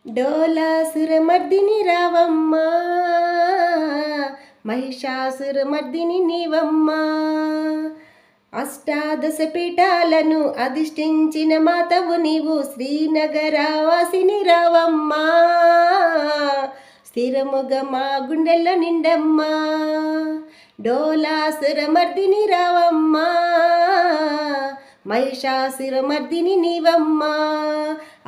డోలాసురమర్దిని రావమ్మా, మహిషాసురమర్దిని నీవమ్మా. అష్టాదశ పీఠాలను అధిష్ఠించిన మాతవు నీవు, శ్రీనగరవాసిని రావమ్మా. స్థిరముగా మా గుండెల్లో నిండమ్మా, డోలాసురమర్దిని రావమ్మా, మహిషాసురమర్దిని నీవమ్మా.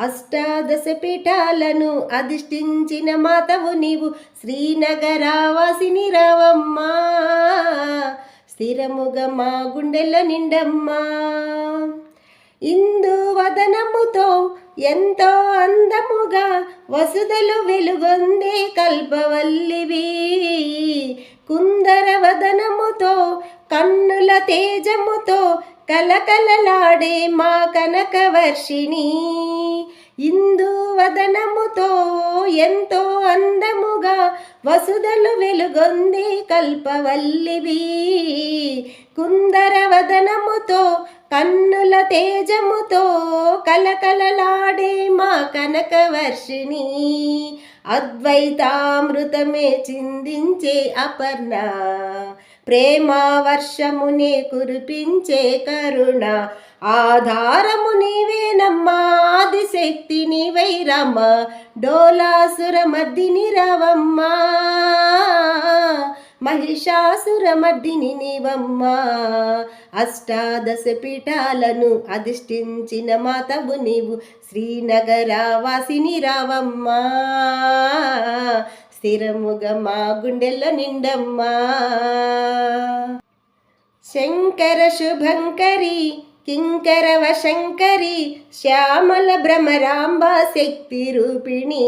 అష్టాదశ పీఠాలను అధిష్ఠించిన మాతవు నీవు, శ్రీనగరవాసిని రావమ్మా. స్థిరముగా మా గుండెల్లో నిండమ్మా. ఇందు వదనముతో ఎంతో అందముగా వసుదలు వెలుగొందే కల్పవల్లివి. కుందర వదనముతో కన్నుల తేజముతో కలకలలాడే మా కనకవర్షిణి. ఇందు వదనముతో ఎంతో అందముగా వసుదలు వెలుగొందే కల్పవల్లివి. కుందర వదనముతో కన్నుల తేజముతో కలకలలాడే మా కనకవర్షిణి. అద్వైతామృతమే చిందించే అపర్ణ, ప్రేమ వర్షమునే కురిపించే కరుణ. ఆధారము నీవేనమ్మా, ఆదిశక్తి నీవై రమ. డోలాసురమర్దిని రావమ్మా, మహిషాసురమర్దిని నీవమ్మా. అష్టాదశ పీఠాలను అధిష్ఠించిన మాతవు నీవు, శ్రీనగరవాసిని రావమ్మా. స్థిరముగా మా గుండెల్లో నిండమ్మా. శంకర శుభంకరి కింకర వశంకరి, శ్యామల భ్రమరాంబ శక్తి రూపిణి.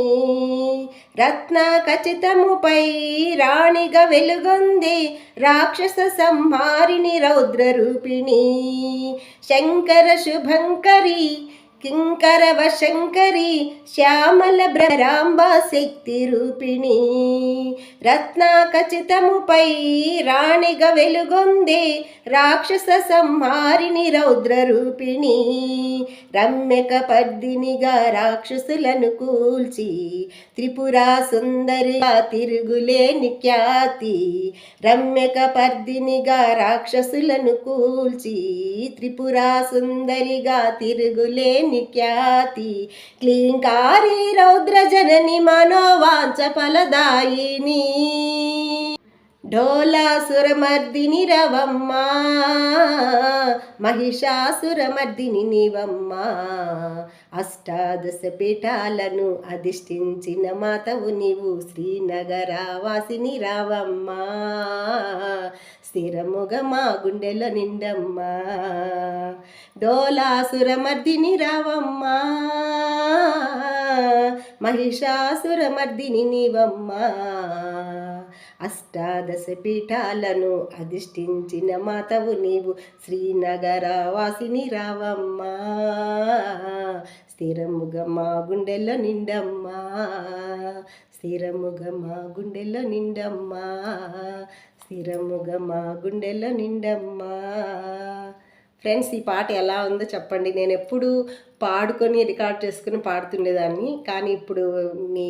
రత్న ఖచ్చితముపై రాణిగా వెలుగొందే రాక్షస సంహారిణి రౌద్ర రూపిణి. శంకర శుభంకరి కింకర వశంకరి, శ్యామల భ్రమరాంబ శక్తి రూపిణి. రత్న ఖచ్చితముపై రాణిగా వెలుగొందే రాక్షస సంహారిణి రౌద్ర రూపిణి. రమ్యక పర్దినిగా రాక్షసులను కూల్చి, త్రిపురా సుందరిగా తిరుగులేని ఖ్యాతి. రమ్యక పర్దినిగా రాక్షసులను కూల్చి, త్రిపురా సుందరిగా తిరుగులేని ఖ్యాతి. క్లీంకారి రౌద్ర జనని మనోవాంఛ ఫలదాయిని. డోలాసురమర్దిని రవమ్మా, మహిషాసురమర్దిని నీవమ్మా. అష్టాదశ పీఠాలను అధిష్ఠించిన మాతవు నీవు, శ్రీనగరవాసిని రావమ్మా. స్థిరముగా మా గుండెలో నిండమ్మా. డోలాసురమర్దిని రావమ్మా, మహిషాసురమర్దిని నీవమ్మా. అష్టాదశ పీఠాలను అధిష్ఠించిన మాతవు నీవు, శ్రీనగరవాసిని రావమ్మా. స్థిరముగా మా గుండెల్లో నిండమ్మా. స్థిరముగా మా గుండెల్లో నిండమ్మా. స్థిరముగా మా గుండెల్లో నిండమ్మా. ఫ్రెండ్స్, ఈ పాట ఎలా ఉందో చెప్పండి. నేను ఎప్పుడు పాడుకొని రికార్డ్ చేసుకుని పాడుతుండేదాన్ని, కానీ ఇప్పుడు మీ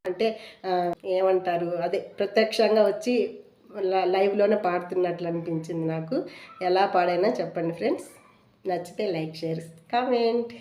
అంటే ఏమంటారు, అదే ప్రత్యక్షంగా వచ్చి లైవ్లోనే పాడుతున్నట్లు అనిపించింది నాకు. ఎలా పాడైనా చెప్పండి ఫ్రెండ్స్. నచ్చితే లైక్, షేర్, కామెంట్.